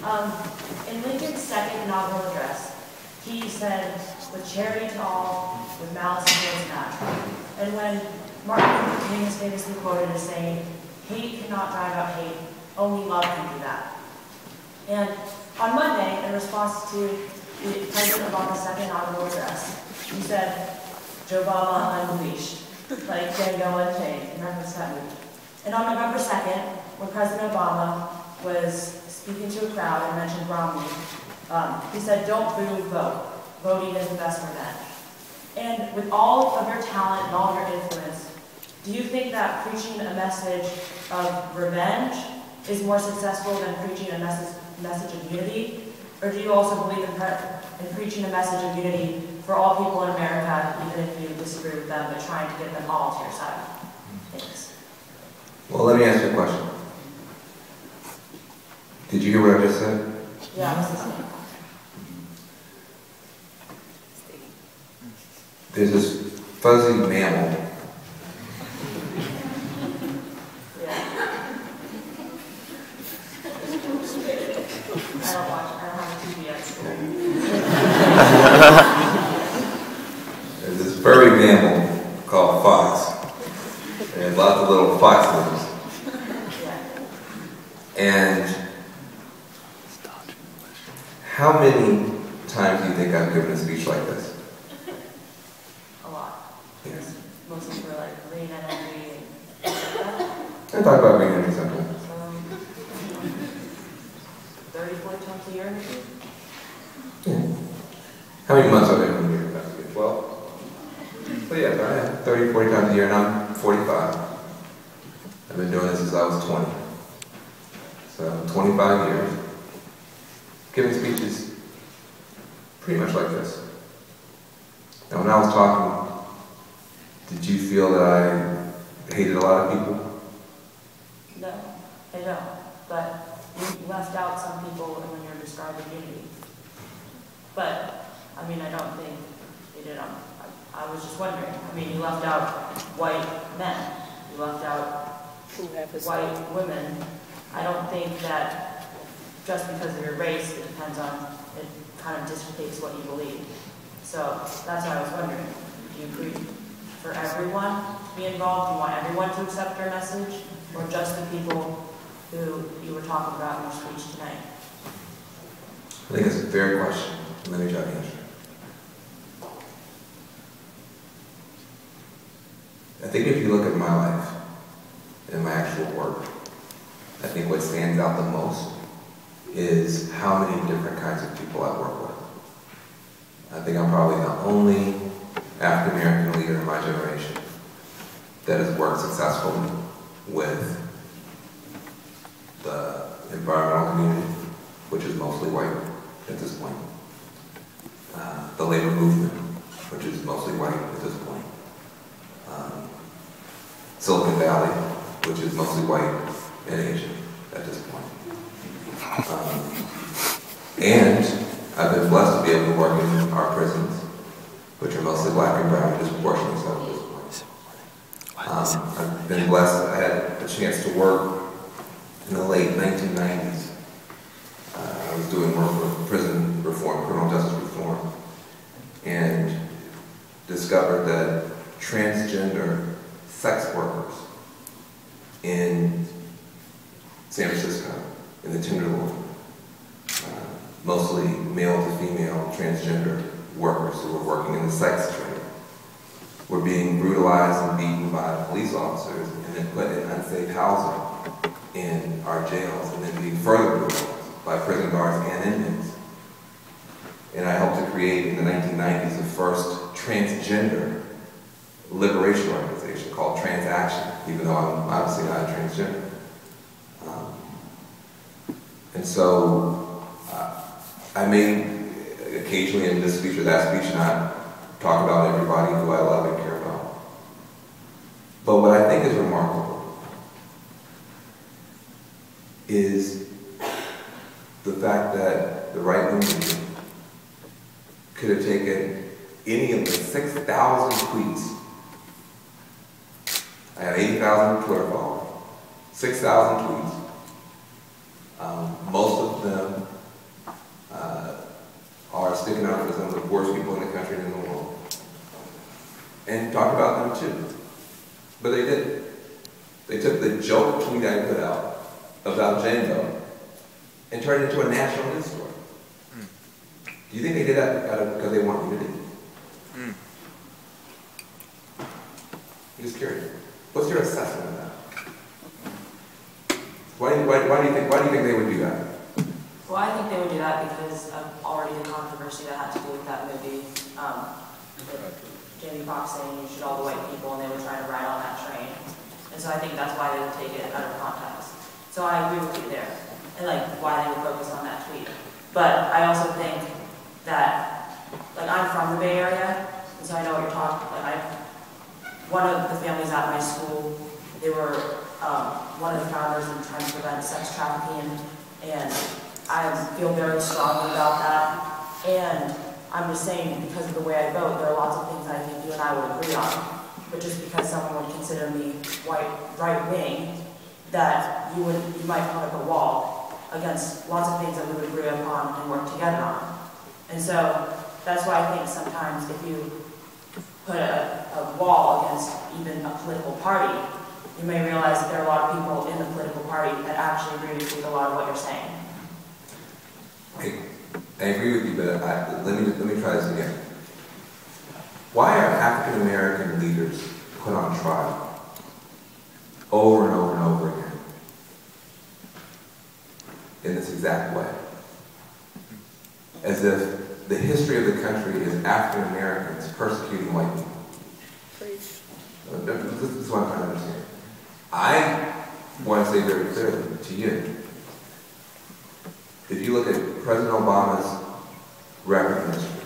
In Lincoln's second inaugural address, he said, "With charity to all, with malice towards none." And when Martin Luther King is famously quoted as saying, "Hate cannot drive out hate, only love can do that." And on Monday, in response to the President Obama's second inaugural address, he said, "Joe Obama unleashed," like Django Unchained, in reference to that movie. And on November 2nd, when President Obama was speaking to a crowd and mentioned Romney, he said, "Don't boo, vote. Voting is the best revenge." And with all of your talent and all of your influence, do you think that preaching a message of revenge is more successful than preaching a message of unity? Or do you also believe in preaching a message of unity for all people in America, even if you disagree with them, but trying to get them all to your side? Thanks. Well, let me ask you a question. Did you hear what I just said? Yeah, I was listening. There's this fuzzy mammal. Yeah. I don't have a TV at school. There's this furry mammal called fox. And lots of little foxes. And how many times do you think I've given a speech like this? A lot. Yes. Mostly for like green energy and stuff like that. I talk about green energy sometimes. 30, 40 times a year maybe? Yeah. How many months are there in a year? 12? So yeah, I have 30, 40 times a year, and I'm 45. I've been doing this since I was 20. So 25 years. Giving speeches pretty much like this. Now when I was talking, did you feel that I hated a lot of people? No, I don't. But you left out some people when you were describing unity. But, I mean, I don't think you did. I was just wondering. I mean, you left out white men. You left out white women. I don't think that just because of your race, it depends on, it kind of dictates what you believe. So that's why I was wondering, do you agree for everyone to be involved? Do you want everyone to accept your message? Or just the people who you were talking about in your speech tonight? I think it's a fair question. Let me try to answer. I think if you look at my life and my actual work, I think what stands out the most is how many different kinds of people I work with. I think I'm probably the only African American leader in my generation that has worked successfully with the environmental community, which is mostly white at this point. The labor movement, which is mostly white at this point. Silicon Valley, which is mostly white and Asian at this point. And I've been blessed to be able to work in our prisons, which are mostly black and brown, disproportionately so at this point. I've been blessed. I had a chance to work in the late 1990s. I was doing work with prison reform, criminal justice reform, and discovered that transgender sex workers in San Francisco, in the Tenderloin, mostly male to female transgender workers who were working in the sex trade, were being brutalized and beaten by police officers and then put in unsafe housing in our jails, and then being further brutalized by prison guards and inmates. And I helped to create in the 1990s the first transgender liberation organization called Transaction, even though I'm obviously not a transgender. And so I may occasionally in this speech or that speech not talk about everybody who I love and care about. But what I think is remarkable is the fact that the right movement could have taken any of the 6,000 tweets. I have 80,000 Twitter followers, 6,000 tweets. Most of them sticking out for some of the poorest people in the country and in the world. And talk about them too. But they didn't. They took the joke tweet I put out about Django and turned it into a national news story. Do you think they did that because they want unity? I'm just curious. What's your assessment of that? Why do you think they would do that? Well, I think they would do that because of already the controversy that had to do with that movie. Jamie Foxx saying you shoot all the white people, and they were trying to ride on that train. And so I think that's why they would take it out of context. So I agree with you there, and like why they would focus on that tweet. But I also think that, like, I'm from the Bay Area, and so I know what you're talking about. One of the families at my school, they were one of the founders in trying to prevent sex trafficking, and I feel very strongly about that. And I'm just saying, because of the way I vote, there are lots of things I think you and I would agree on. But just because someone would consider me right-wing, that you might put up a wall against lots of things that we would agree upon and work together on. And so that's why I think sometimes if you put a wall against even a political party, you may realize that there are a lot of people in the political party that actually agree with a lot of what you're saying. I agree with you, but let me try this again. Why are African American leaders put on trial over and over and over again in this exact way? As if the history of the country is African Americans persecuting white people. This is what I'm trying to understand. I want to say very clearly to you, if you look at President Obama's record history,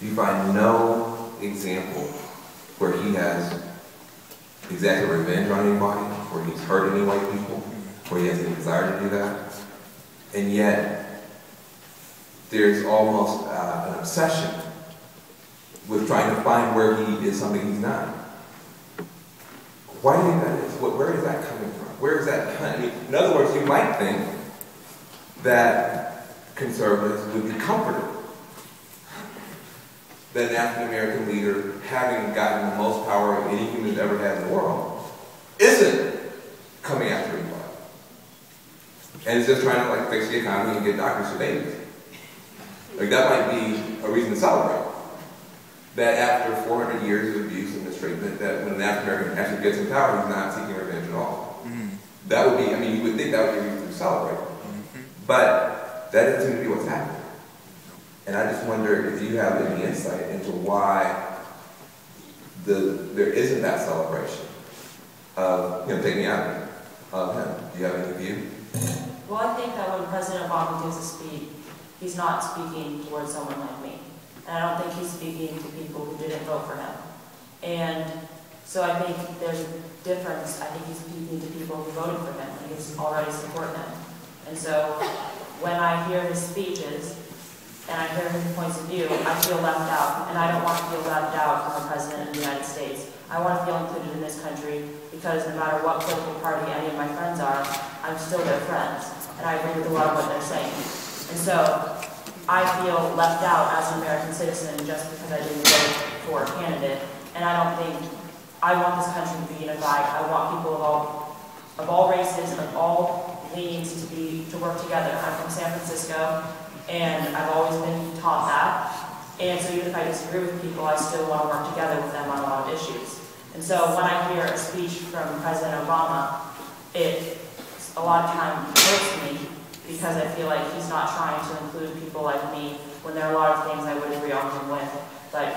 you find no example where he has exacted revenge on anybody, where he's hurt any white people, where he has any desire to do that. And yet, there's almost an obsession with trying to find where he is something he's not. Why do you think that is? Where is that coming from? Where is that coming? In other words, you might think that conservatives would be comforted that an African American leader, having gotten the most power any human has ever had in the world, isn't coming after anybody. And is just trying to fix the economy and get doctors for babies. That might be a reason to celebrate. That after 400 years of abuse and mistreatment, that when an African American actually gets in power, he's not seeking revenge at all. That would be, you would think that would be a reason to celebrate. But that doesn't seem to be what's happening. And I just wonder if you have any insight into why there isn't that celebration of him taking out of him. Do you have any view? Well, I think that when President Obama gives a speech, he's not speaking towards someone like me. And I don't think he's speaking to people who didn't vote for him. And so I think there's a difference. I think he's speaking to people who voted for him and who's already supporting him. And so when I hear his speeches and I hear his points of view, I feel left out. And I don't want to feel left out from the President of the United States. I want to feel included in this country because no matter what political party any of my friends are, I'm still their friends. And I agree with a lot of what they're saying. And so I feel left out as an American citizen just because I didn't vote for a candidate. And I don't think, I want this country to be unified. I want people of all races, of all leanings to work together. I'm from San Francisco, and I've always been taught that. And so even if I disagree with people, I still want to work together with them on a lot of issues. And so when I hear a speech from President Obama, it a lot of time hurts me because I feel like he's not trying to include people like me when there are a lot of things I would agree on him with. But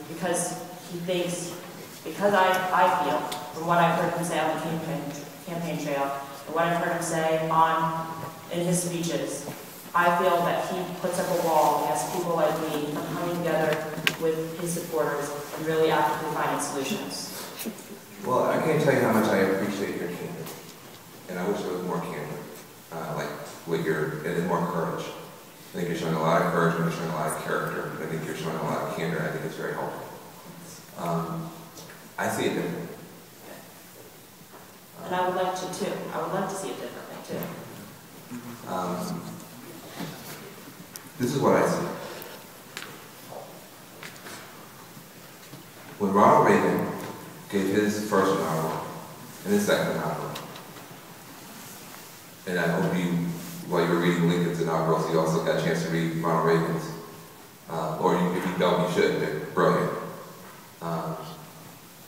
because he thinks, because I feel, from what I've heard him say on the campaign trail, and what I've heard him say in his speeches, I feel that he puts up a wall against people like me from coming together with his supporters and really actively finding solutions. Well, I can't tell you how much I appreciate your candor. And I wish there was more candor. And more courage. I think you're showing a lot of courage and you're showing a lot of character. I think you're showing a lot of candor. I think it's very helpful. I see it differently. And I would like to too. I would like to see it differently too. This is what I see. when Ronald Reagan gave his first inaugural and his second inaugural, and I hope you, while you're reading Lincoln's inaugurals, you also got a chance to read Ronald Reagan's, or if you don't, you should. They're brilliant.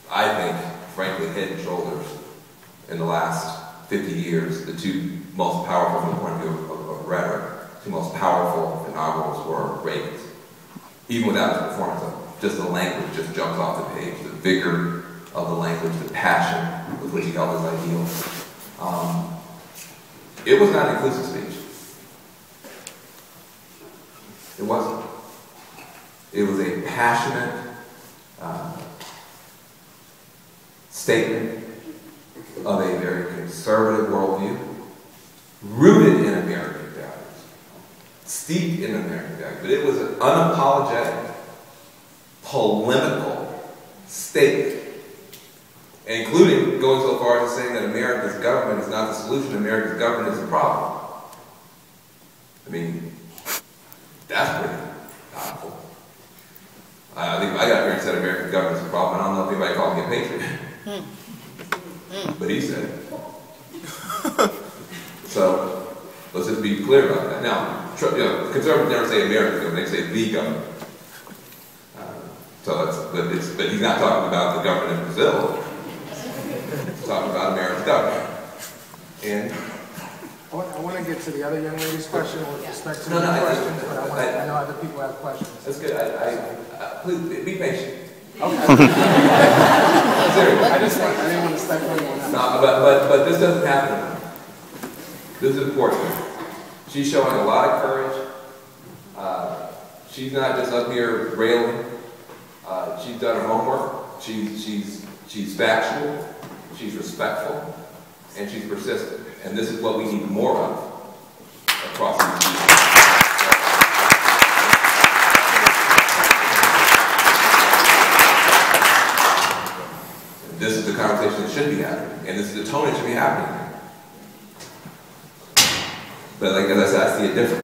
I think, frankly, head and shoulders in the last 50 years, the two most powerful, from the point of view of rhetoric, the most powerful inaugurals were Reagan's. Even without his performance of it, just the language just jumps off the page, the vigor of the language, the passion with which he held his ideals. It was not an inclusive speech. It wasn't. It was a passionate statement of a very conservative worldview, rooted in American values, steeped in American values. But it was an unapologetic, polemical statement, including going so far as to saying that America's government is not the solution, America's government is the problem. I mean, that's pretty powerful. I think I got here and said American government is the problem, and I don't know if anybody called me a patriot. But he said it. So, let's just be clear about that. Now, conservatives never say American government, they say the government. But he's not talking about the government in Brazil. He's talking about America's government. And I want to get to the other young lady's question with respect to the questions, but I know other people have questions. That's good. Please be patient. Okay. Seriously. I didn't want to step on anyone else. No, but this doesn't happen. This is important. She's showing a lot of courage. She's not just up here railing. She's done her homework. She's factual. She's respectful, and she's persistent. And this is what we need more of across these people. This is the conversation that should be happening, and this is the tone that should be happening. But like as I said, I see it different.